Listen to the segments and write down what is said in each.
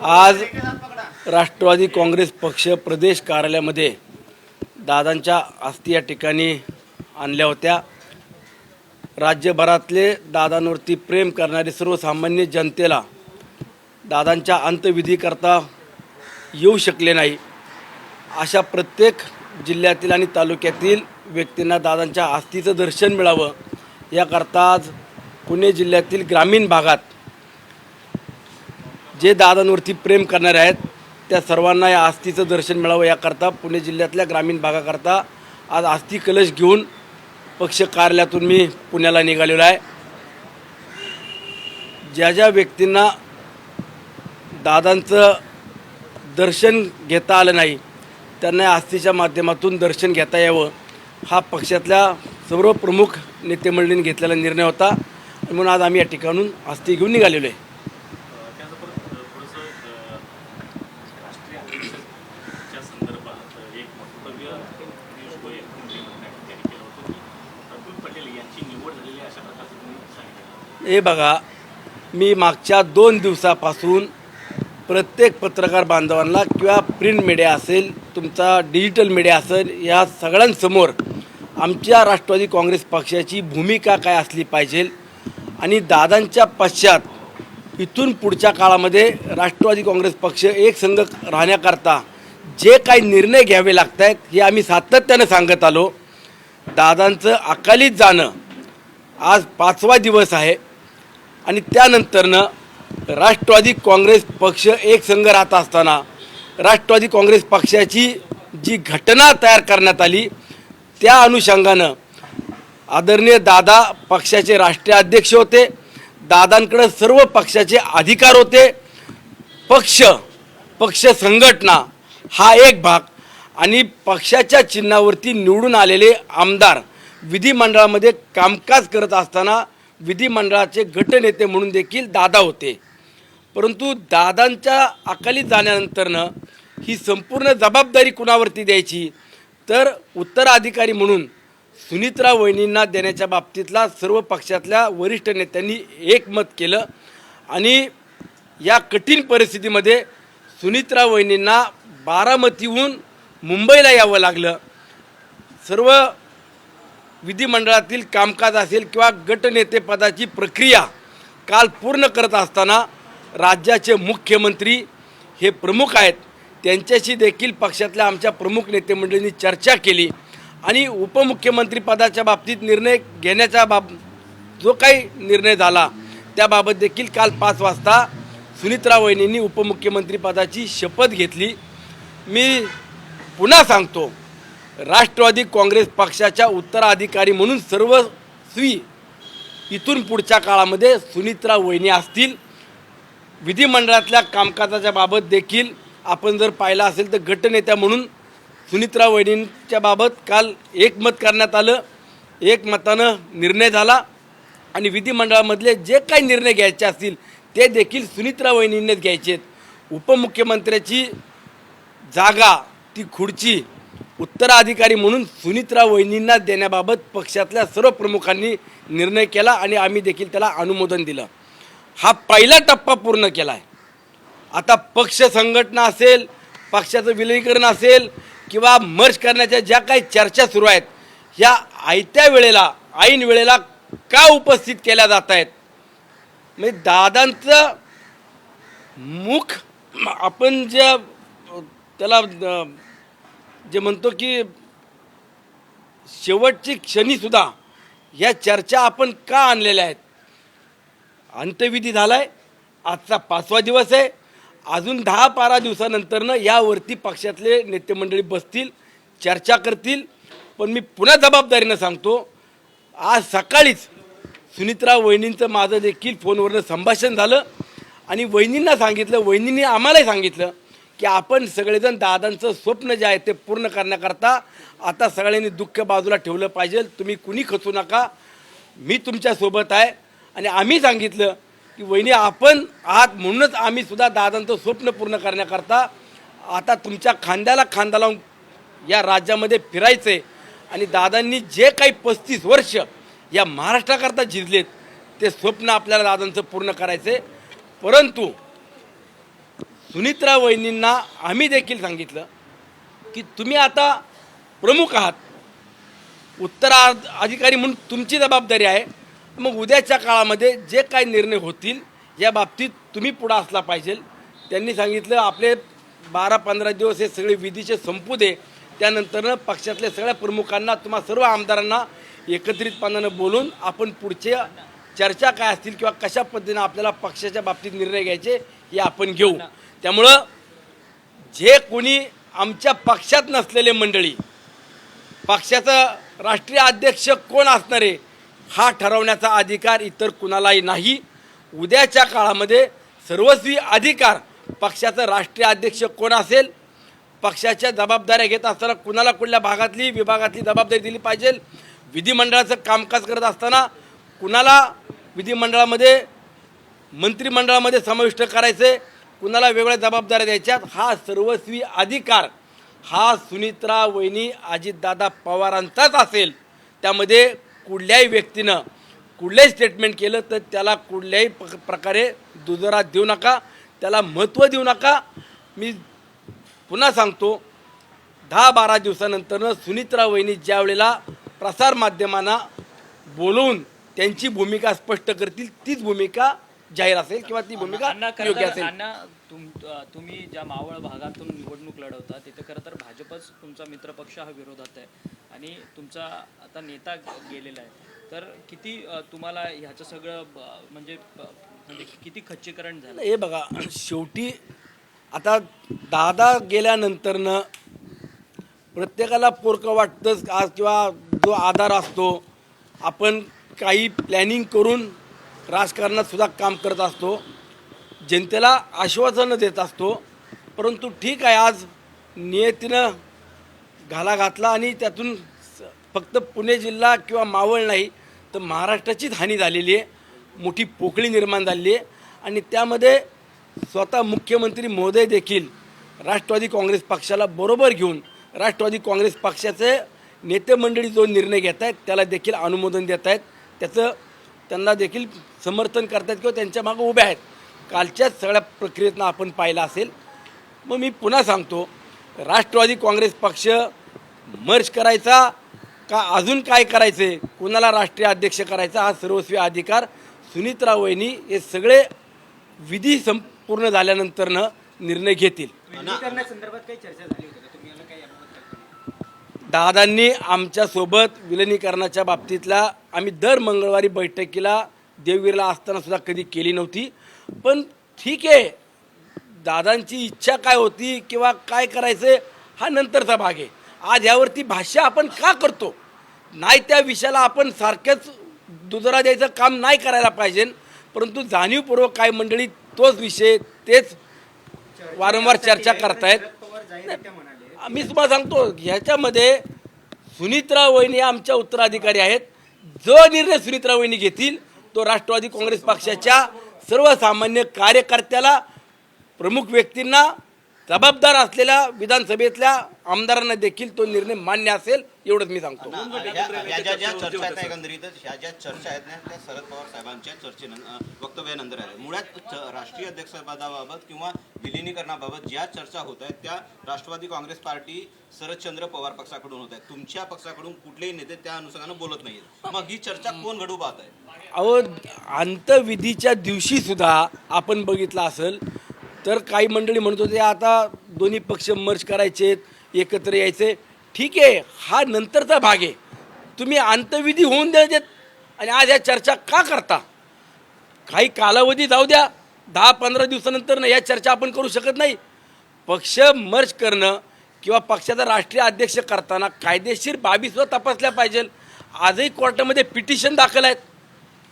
आज राष्ट्रवादी काँग्रेस पक्ष प्रदेश कार्यालयामध्ये दादांच्या अस्थी या ठिकाणी आणल्या होत्या। राज्यभरातले दादांवरती प्रेम करणारे सर्वसामान्य जनतेला दादांच्या अंत्यविधीकरता येऊ शकले नाही, अशा प्रत्येक जिल्ह्यातील आणि तालुक्यातील व्यक्तींना दादांच्या अस्थीचं दर्शन मिळावं याकरता आज पुणे जिल्ह्यातील ग्रामीण भागात जे दादांवरती प्रेम करणारे आहेत त्या सर्वांना या अस्थीचं दर्शन मिळावं याकरता पुणे जिल्ह्यातल्या ग्रामीण भागाकरता आज अस्थी कलश घेऊन पक्ष कार्यालयातून मी पुण्याला निघालेलो आहे। ज्या ज्या व्यक्तींना दादांचं दर्शन घेता आलं नाही त्यांना या अस्थीच्या माध्यमातून दर्शन घेता यावं हा पक्षातल्या सर्व प्रमुख नेतेमंडळींनी घेतलेला निर्णय होता, म्हणून आज आम्ही या ठिकाणून अस्थी घेऊन निघालेलो आहे। हे बघा, मी मागच्या 2 दिवसापासून प्रत्येक पत्रकार बांधवांना किंवा प्रिंट मीडिया असेल, तुमचा डिजिटल मीडिया असेल, या सगळ्यांसमोर आमच्या राष्ट्रवादी काँग्रेस पक्षाची भूमिका काय असली पाहिजे आणि दादांच्या पश्चात इथून पुढच्या काळामध्ये राष्ट्रवादी काँग्रेस पक्ष एक संघ राहण्याकरता जे काही निर्णय घ्यावे लागत आहेत हे आम्ही सातत्यानं सांगत आलो। दादांचं अकालीत जाणं आज 5वा दिवस आहे आणि त्यानंतरनं राष्ट्रवादी काँग्रेस पक्ष एक संघ राहत असताना राष्ट्रवादी काँग्रेस पक्षाची जी घटना तयार करण्यात आली त्या अनुषंगानं आदरणीय दादा पक्षाचे राष्ट्रीय अध्यक्ष होते, दादांकडे सर्व पक्षाचे अधिकार होते। पक्ष संघटना हा एक भाग आणि पक्षाच्या चिन्हावरती निवडून आलेले आमदार विधिमंडळामध्ये कामकाज करत असताना विधिमंडळाचे गटनेते म्हणून देखील दादा होते। परंतु दादांच्या अकाली जाण्यानंतरनं ही संपूर्ण जबाबदारी कुणावरती द्यायची तर उत्तराधिकारी म्हणून सुनित्रा वहिनींना देण्याच्या बाबतीतला सर्व पक्षातल्या वरिष्ठ नेत्यांनी एकमत केलं आणि या कठीण परिस्थितीमध्ये सुनित्रा वहिनींना बारामतीहून मुंबईला यावं लागलं। सर्व विधिमंडळातील कामकाज असेल किंवा गटनेतेपदाची प्रक्रिया काल पूर्ण करत असताना राज्याचे मुख्यमंत्री हे प्रमुख आहेत, त्यांच्याशी देखील पक्षातल्या आमच्या प्रमुख नेतेमंडळींनी चर्चा केली आणि उपमुख्यमंत्री पदाच्या बाबतीत निर्णय घेण्याचा जो काही निर्णय झाला त्याबाबत देखील काल 5 वाजता सुनित्रा वहिनींनी उपमुख्यमंत्री पदाची शपथ घेतली। मी पुन्हा सांगतो, राष्ट्रवादी काँग्रेस पक्षाच्या उत्तराधिकारी म्हणून सर्वस्वी इथून पुढच्या काळामध्ये सुनित्रा वहिनी असतील। विधिमंडळातल्या कामकाजाच्या बाबत देखील आपण जर पाहिलं असेल तर गटनेत्या म्हणून सुनित्रा वहिनींच्या बाबत काल एकमत करण्यात आलं, एकमतानं निर्णय झाला आणि विधिमंडळामधले जे काही निर्णय घ्यायचे असतील ते देखील सुनित्रा वहिनींनीच घ्यायचे। उपमुख्यमंत्र्याची जागा ती खुर्ची उत्तराधिकारी म्हणून सुनित्रा वहिनींना देण्याबाबत पक्षातल्या सर्व प्रमुखांनी निर्णय केला आणि आम्ही देखील त्याला अनुमोदन दिलं। हा पहिला टप्पा पूर्ण केला आहे। आता पक्ष संघटना असेल, पक्षाचं विलीनीकरण असेल किंवा मर्ज करण्याच्या ज्या काही चर्चा सुरू आहेत ह्या आयत्या वेळेला ऐन वेळेला का उपस्थित केल्या जात आहेत? म्हणजे दादांचं मुख आपण जे त्याला जे म्हणतो की शेवटची क्षणीसुद्धा या चर्चा आपण का आणलेल्या आहेत? अंत्यविधी झाला आहे, आजचा 5वा दिवस आहे, अजून 10-12 दिवसानंतरनं यावरती पक्षातले नेतेमंडळी बसतील, चर्चा करतील। पण मी पुन्हा जबाबदारीनं सांगतो, आज सकाळीच सुनित्रा वहिनींचं माझं देखील फोनवरनं संभाषण झालं आणि वहिनींना सांगितलं, वहिनींनी आम्हालाही सांगितलं की आपण सगळेजण दादांचं स्वप्न जे आहे ते पूर्ण करण्याकरता आता सगळ्यांनी दुःख बाजूला ठेवलं पाहिजे, तुम्ही कुणी खचू नका, मी तुमच्यासोबत आहे। आणि आम्ही सांगितलं की वहिनी आपण आहात म्हणूनच आम्ही सुद्धा दादांचं स्वप्न पूर्ण करण्याकरता आता तुमच्या खांद्याला खांदा लावून या राज्यामध्ये फिरायचं आहे आणि दादांनी जे काही 35 वर्ष या महाराष्ट्राकरता झिजलेत ते स्वप्न आपल्याला दादांचं पूर्ण करायचं आहे। परंतु सुनित्रा वहिनींना आम्ही देखील सांगितलं की तुम्ही आता प्रमुख आहात, उत्तराधिकारी म्हणून तुमची जबाबदारी आहे. मग उद्याच्या काळामध्ये जे काही निर्णय होतील या बाबतीत तुम्ही पुढं असला पाहिजे. त्यांनी सांगितलं आपले 12-15 दिवस हे सगळे विधीचे संपू दे, त्यानंतरनं पक्षातल्या सगळ्या प्रमुखांना तुम्हा सर्व आमदारांना एकत्रितपणानं बोलून आपण पुढचे चर्चा काय असतील किंवा कशा पद्धतीनं आपल्याला पक्षाच्या बाबतीत निर्णय घ्यायचे हे आपण घेऊ. त्यामुळं जे कोणी आमच्या पक्षात नसलेले मंडळी, पक्षाचं राष्ट्रीय अध्यक्ष कोण असणार आहे हा ठरवण्याचा अधिकार इतर कुणालाही नाही. उद्याच्या काळामध्ये सर्वस्वी अधिकार पक्षाचा राष्ट्रीय अध्यक्ष कोण असेल, पक्षाच्या जबाबदाऱ्या घेत असताना कुणाला कुठल्या भागातली विभागातली जबाबदारी दिली पाहिजे, विधिमंडळाचं कामकाज करत असताना कुणाला विधिमंडळामध्ये मंत्रिमंडळामध्ये समाविष्ट करायचे, कुणाला वेगळ्या जबाबदाऱ्या द्यायच्यात, हा सर्वस्वी अधिकार हा सुनित्रा वहिनी अजितदादा पवारांचाच असेल. त्यामध्ये कुठल्याही व्यक्तीनं कुठलंही स्टेटमेंट केलं तर त्याला कुठल्याही प्रकारे दुजोरा देऊ नका, त्याला महत्त्व देऊ नका. मी पुन्हा सांगतो, 10-12 दिवसानंतर सुनित्रा वहिनी ज्या वेळेला प्रसारमाध्यमांना बोलवून त्यांची भूमिका स्पष्ट करतील तीच भूमिका जाहीर असेल किंवा ती भूमिका योग्य असेल. तुम्ही ज्या मावळ भागातून निवडणूक लढवता तिथे खरं तर भाजपच तुमचा मित्रपक्ष हा विरोधात आहे आणि तुमचा आता नेता गेलेला आहे. तर किती तुम्हाला ह्याचं सगळं म्हणजे किती खच्चीकरण झालं? हे बघा, शेवटी आता दादा गेल्यानंतरनं प्रत्येकाला पोरकं वाटतंच आज, किंवा जो आधार असतो आपण काही प्लॅनिंग करून राजकारणात सुद्धा काम करत असतो, जनतेला आश्वासनं देत असतो. परंतु ठीक आहे, आज नियतीनं घाला घातला आणि त्यातून फक्त पुणे जिल्हा किंवा मावळ नाही तर महाराष्ट्राचीच हानी झालेली आहे, मोठी पोकळी निर्माण झालेली आहे. आणि त्यामध्ये स्वतः मुख्यमंत्री महोदय देखील राष्ट्रवादी काँग्रेस पक्षाला बरोबर घेऊन राष्ट्रवादी काँग्रेस पक्षाचे नेते मंडळी जो निर्णय घेत आहेत त्याला देखील अनुमोदन देत आहेत, त्याचं त्यांना देखील समर्थन करतात किंवा त्यांच्या मागं उभे आहेत. कालच्याच सगळ्या प्रक्रियेतनं आपण पाहिलं असेल. मग मी पुन्हा सांगतो, राष्ट्रवादी काँग्रेस पक्ष मर्ज करायचा का अजून काय करायचे, कुणाला राष्ट्रीय अध्यक्ष करायचा हा सर्वस्वी अधिकार सुनित्रा वहिनी हे सगळे विधी संपूर्ण झाल्यानंतरनं निर्णय घेतील. दादांनी आमच्यासोबत विलिनीकरणाच्या बाबतीतला आम्ही दर मंगळवारी बैठकीला देवगिरीला असताना सुद्धा कधी केली नव्हती. पण ठीक आहे, दादांची इच्छा काय होती किंवा काय करायचं हा नंतरचा भाग आहे. आज यावरती भाष्य आपण का करतो, नाही त्या विषयाला आपण सारखंच दुजोरा द्यायचं काम नाही करायला पाहिजे. परंतु जाणीवपूर्वक काय मंडळी तोच विषय तेच वारंवार चर्चा करतायत. मी तुम्हाला सांगतो, ह्याच्यामध्ये सुनित्रा वहिनी आमच्या उत्तराधिकारी आहेत. जो निर्णय सुनित्रा वहिनी घेतील तो राष्ट्रवादी काँग्रेस पक्षाच्या सर्वसामान्य कार्यकर्त्याला, प्रमुख व्यक्तींना, जबाबदार असलेल्या विधानसभेतल्या आमदारांना देखील तो निर्णय मान्य असेल, एवढंच मी सांगतो. या ज्या चर्चा आहेत एकंदरीतच ह्या ज्या चर्चा आहेत ना त्या शरद पवार साहेबांच्या वक्तव्यानंतर आहेत. मुळात राष्ट्रीय अध्यक्षपदाबाबत किंवा विलिनीकरणाबाबत ज्या चर्चा होत आहेत त्या राष्ट्रवादी काँग्रेस पार्टी शरदचंद्र पवार पक्षाकडून होत आहेत. तुमच्या पक्षाकडून कुठलेही नेते त्या अनुषंगानं बोलत नाहीत. मग ही चर्चा कोण घडू पाहत आहे? अहो, अंतविधीच्या दिवशी सुद्धा आपण बघितलं असेल तर काही मंडळी म्हणत होते आता दोन्ही पक्ष मर्ज करायचे, एकत्र यायचे. ठीक आहे, हा नंतरचा भाग आहे. तुम्ही अंतविधी होऊन द्यायचे आणि आज या चर्चा का करता? काही कालावधी जाऊ द्या, 10-15 दिवसानंतर या चर्चा आपण करू शकत नाही. पक्ष मर्ज करणं किंवा पक्षाचा राष्ट्रीय अध्यक्ष करताना कायदेशीर बाबीसुद्धा तपासल्या पाहिजे. आजही कोर्टामध्ये पिटिशन दाखल आहेत,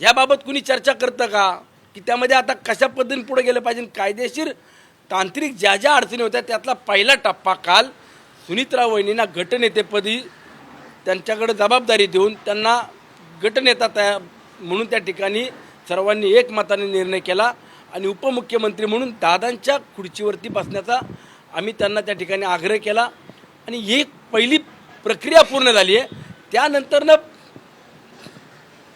याबाबत कुणी चर्चा करतं का की त्यामध्ये आता कशा पद्धतीने पुढे गेलं पाहिजे. कायदेशीर तांत्रिक ज्या ज्या अडचणी होत्या त्यातला पहिला टप्पा काल सुनित्रा वहिनींना गटनेतेपदी त्यांच्याकडे जबाबदारी देऊन त्यांना गटनेता तयार म्हणून त्या ठिकाणी सर्वांनी एकमताने निर्णय केला आणि उपमुख्यमंत्री म्हणून दादांच्या खुर्चीवरती बसण्याचा आम्ही त्यांना त्या ठिकाणी आग्रह केला आणि ही पहिली प्रक्रिया पूर्ण झाली आहे. त्यानंतरनं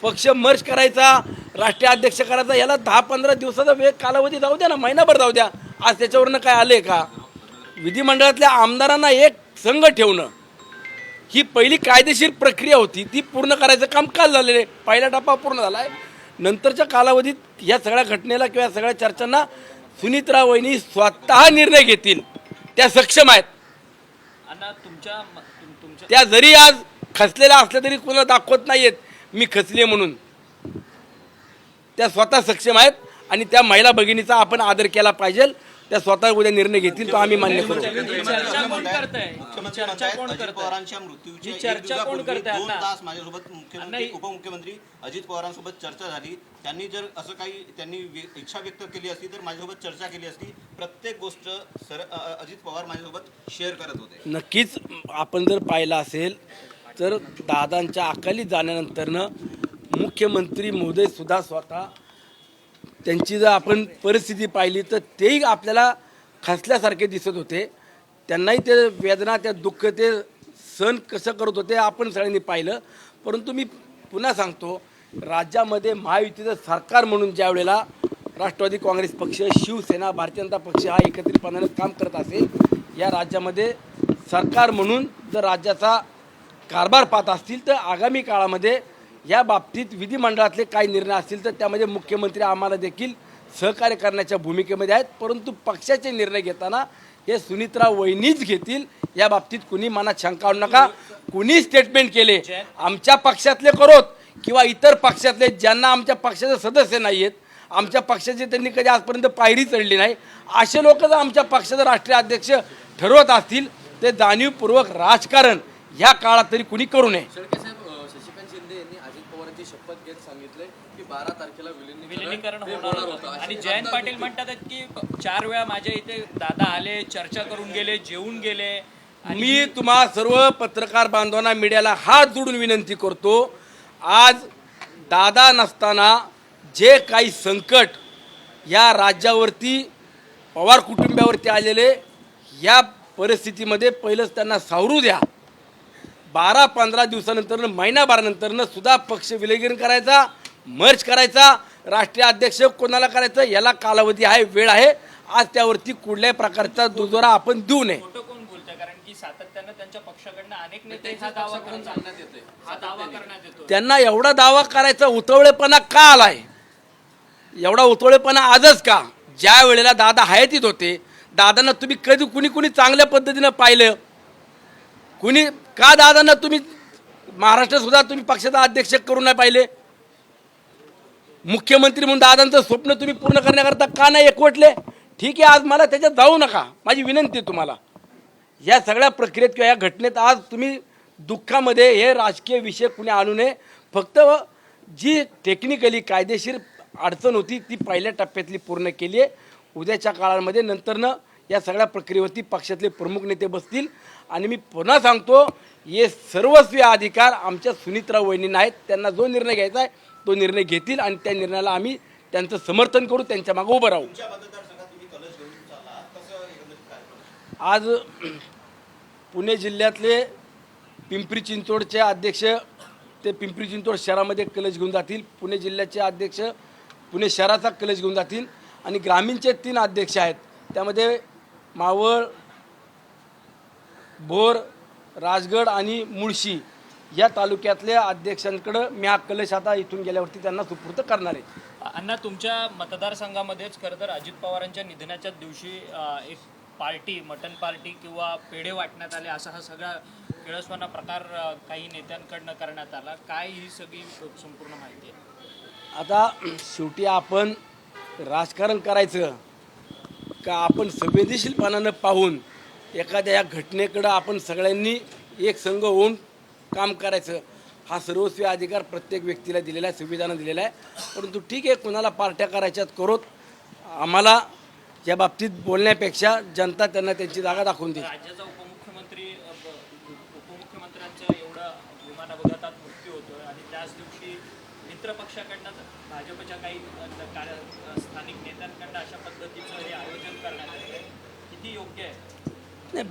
पक्ष मर्ज करायचा, राष्ट्रीय अध्यक्ष करायचा, याला 10-15 दिवसाचा वेळ कालावधी जाऊ द्या ना, महिनाभर जाऊ द्या. आज त्याच्यावरनं काय आलं आहे का? विधिमंडळातल्या आमदारांना एक संघ ठेवणं ही पहिली कायदेशीर प्रक्रिया होती, ती पूर्ण करायचं काम काल झालेलं आहे. पहिला टप्पा पूर्ण झाला आहे. नंतरच्या कालावधीत या सगळ्या घटनेला किंवा सगळ्या चर्चांना सुनीत्रा वहिनी स्वतः निर्णय घेतील, त्या सक्षम आहेत. अण्णा तुमच्या त्या जरी आज खचलेल्या असल्या तरी कोणाला दाखवत नाहीयेत मी खचले म्हणून. त्या स्वतः सक्षम आहेत आणि त्या महिला भगिनीचा आपण आदर केला पाहिजे. त्या स्वतः उद्या निर्णय घेतील तो आम्ही मान्य करू. चर्चा कोण करताय? मुख्यमंत्री चर्चा म्हणतायत कोण अजित करताय? पवारांच्या मृत्यूच्या ही एक चर्चा कोण दिवसापूर्वी करताय 2 अण्णा? तास माझ्यासोबत मुख्यमंत्री अण्णा, उपमुख्यमंत्री अजित पवारांसोबत चर्चा झाली. त्यांनी जर असं काही त्यांनी इच्छा व्यक्त केली असती तर माझ्यासोबत चर्चा केली असती. प्रत्येक गोष्ट अजित पवार माझ्यासोबत शेअर करत होते. नक्कीच आपण जर पाहिलं असेल तर दादांच्या अकाली जाण्यानंतरनं मुख्यमंत्री महोदय सुद्धा स्वतः त्यांची जर आपण परिस्थिती पाहिली तर तेही आपल्याला खचल्यासारखे दिसत होते. त्यांनाही ते वेदना त्या दुःख ते सहन कसं करत होते आपण सगळ्यांनी पाहिलं. परंतु मी पुन्हा सांगतो, राज्यामध्ये महायुतीचं सरकार म्हणून ज्या वेळेला राष्ट्रवादी काँग्रेस पक्ष, शिवसेना, भारतीय जनता पक्ष हा एकत्रितपणाने काम करत असेल, या राज्यामध्ये सरकार म्हणून जर राज्याचा कारभार पाहत असतील तर आगामी काळामध्ये या बाबतीत विधिमंडळातले काही निर्णय असतील तर त्यामध्ये मुख्यमंत्री आम्हाला देखील सहकार्य करण्याच्या भूमिकेमध्ये आहेत. परंतु पक्षाचे निर्णय घेताना हे सुनीत्रा वहिनीच घेतील, या बाबतीत कुणी मनात शंका आणू नका. कुणी स्टेटमेंट केले आमच्या पक्षातले करोत किंवा इतर पक्षातले ज्यांना आमच्या पक्षाचे सदस्य नाही आहेत, आमच्या पक्षाचे त्यांनी कधी आजपर्यंत पायरी चढली नाही, असे लोक जर आमच्या पक्षाचे राष्ट्रीय अध्यक्ष ठरवत असतील ते जाणीवपूर्वक राजकारण ह्या काळात तरी कुणी करू नये. शेळके साहेब, शशिकांत शिंदे यांनी अजित पवारांची शपथ घेत सांगितले की 12 तारखेला विलिनीकरण होणार होतं. आणि जयंत पाटील म्हणतात की 4 वेळा माझ्या इथे दादा आले, चर्चा करून गेले, जेवून गेले. मी तुम्हा सर्व पत्रकार बांधवांना, मीडियाला हात जोडून विनंती करतो, आज दादा नसताना जे काही संकट या राज्यावरती पवार कुटुंबावरती आलेले, या परिस्थितीमध्ये पहिलंच त्यांना सावरू द्या. 12-15 दिवसानंतर, महिनाभरानंतर सुद्धा पक्ष विलगीकरण करायचा, मर्ज करायचा, राष्ट्रीय अध्यक्ष कोणाला करायचं याला कालावधी आहे, वेळ आहे. आज त्यावरती कुठल्याही प्रकारचा दुजोरा आपण देऊ नये. खोटं कोण बोलतंय? कारण की सातत्यानं त्यांच्या पक्षाकडनं अनेक नेते हा दावा करण्यात येतो. त्यांना एवढा दावा करायचा उतवळेपणा का आलाय? एवढा उतवळेपणा आजच का? ज्या वेळेला दादा हयातीत होते, दादांना तुम्ही कधी कुणी चांगल्या पद्धतीनं पाहिलं? कुणी का दादांना तुम्ही महाराष्ट्रात सुद्धा तुम्ही पक्षाचा अध्यक्ष करून नाही पाहिले? मुख्यमंत्री म्हणून दादांचं स्वप्न तुम्ही पूर्ण करण्याकरता का नाही एकवटले? ठीक आहे, आज मला त्याच्यात जाऊ नका, माझी विनंती आहे तुम्हाला. या सगळ्या प्रक्रियेत किंवा या घटनेत आज तुम्ही दुःखामध्ये हे राजकीय विषय कुणी आणू नये. फक्त जी टेक्निकली कायदेशीर अडचण होती ती पहिल्या टप्प्यातली पूर्ण केली आहे. उद्याच्या काळामध्ये नंतरनं या सगळ्या प्रक्रियेवरती पक्षातले प्रमुख नेते बसतील. आणि मी पुन्हा सांगतो, हे सर्वस्वी अधिकार आमच्या सुनीत्रा वहिनींना आहेत. त्यांना जो निर्णय घ्यायचा आहे तो निर्णय घेतील आणि त्या निर्णयाला आम्ही त्यांचं समर्थन करू, त्यांच्या मागे उभं राहू. आज पुणे जिल्ह्यातले पिंपरी चिंचवडचे अध्यक्ष ते पिंपरी चिंचवड शहरामध्ये कलश घेऊन जातील, पुणे जिल्ह्याचे अध्यक्ष पुणे शहराचा कलश घेऊन जातील आणि ग्रामीणचे 3 अध्यक्ष आहेत. त्यामध्ये मावळ, भोर, राजगड आणि मुळशी या तालुक्यातल्या अध्यक्षांकडं मी हा कलश आता इथून गेल्यावरती त्यांना सुपूर्द करणार आहे. अण्णा, तुमच्या मतदारसंघामध्ये खरं तर अजित पवारांच्या निधनाच्या दिवशी एक पार्टी, मटन पार्टी किंवा पेढे वाटण्यात आले, असा हा सगळा किळसवाना प्रकार काही नेत्यांकडनं करण्यात आला. काय ही सगळी संपूर्ण माहिती आहे? आता शेवटी आपण राजकारण करायचं का आपण संवेदनशीलपणानं पाहून एखाद्या या घटनेकडं आपण सगळ्यांनी एक संघ होऊन काम करायचं, हा सर्वस्वी अधिकार प्रत्येक व्यक्तीला दिलेला आहे, संविधानानं दिलेला आहे. परंतु ठीक आहे, कोणाला पार्ट्या करायच्यात करोत. आम्हाला या बाबतीत बोलण्यापेक्षा जनता त्यांना त्यांची जागा दाखवून देईल. राज्याचा उपमुख्यमंत्र्यांचा एवढा विमान अपघातात मृत्यू होतोय आणि त्याच दिवशी मित्र पक्षाकडनं भाजपच्या काही स्थानिक नेत्यांकडनं अशा पद्धतीचं हे आयोजन करण्यात आलं, किती योग्य आहे? नाही,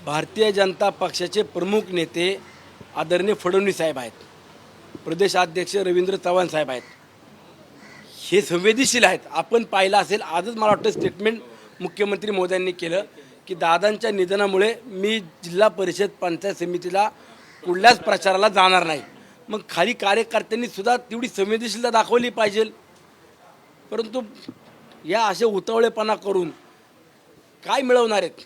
भारतीय जनता पक्षाचे प्रमुख नेते आदरणीय फडणवीस साहेब आहेत, प्रदेशाध्यक्ष रवींद्र चव्हाण साहेब आहेत. हे संवेदनशील आहेत. आपण पाहिलं असेल, आजच मला वाटतं स्टेटमेंट मुख्यमंत्री मोदयांनी केलं की दादांच्या निधनामुळे मी जिल्हा परिषद पंचायत समितीला कुठल्याच प्रचाराला जाणार नाही. मग खाली कार्यकर्त्यांनी सुद्धा तेवढी संवेदनशीलता दाखवली पाहिजे. परंतु या असे उतावळेपणा करून काय मिळवणार आहेत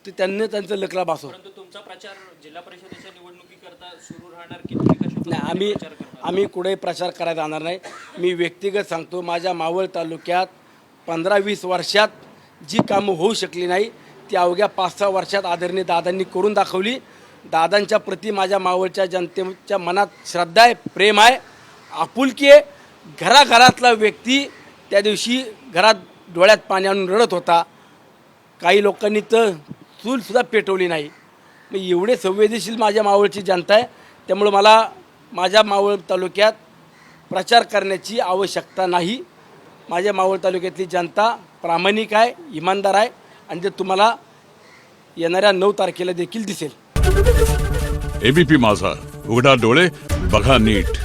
ते त्यांनी त्यांचं लकला भासव. परंतु तुमचा प्रचार जिल्हा परिषदेच्या निवडणुकीकरता सुरू राहणार की तुम्ही कशा नाही, पद्धतीने प्रचार करणार? आम्ही कुठेही प्रचार करायला जाणार नाही. मी व्यक्तिगत सांगतो, माझ्या मावळ तालुक्यात 15-20 वर्षात जी कामं होऊ शकली नाही ती अवघ्या 5-6 वर्षात आदरणीय दादांनी करून दाखवली. दादांच्या प्रती माझ्या मावळच्या जनतेच्या मनात श्रद्धा आहे, प्रेम आहे, आपुलकी आहे. घराघरातला व्यक्ती त्या दिवशी घरात डोळ्यात पाणी आणून रडत होता. काही लोकांनी तर चूलसुद्धा पेटवली नाही. मग एवढे संवेदनशील माझ्या मावळची जनता आहे. त्यामुळं मला माझ्या मावळ तालुक्यात प्रचार करण्याची आवश्यकता नाही. माझ्या मावळ तालुक्यातली जनता प्रामाणिक आहे, इमानदार आहे आणि ते तुम्हाला येणाऱ्या 9 तारखेला देखील दिसेल. एबीपी माझा, उघडा डोळे बघा नीट.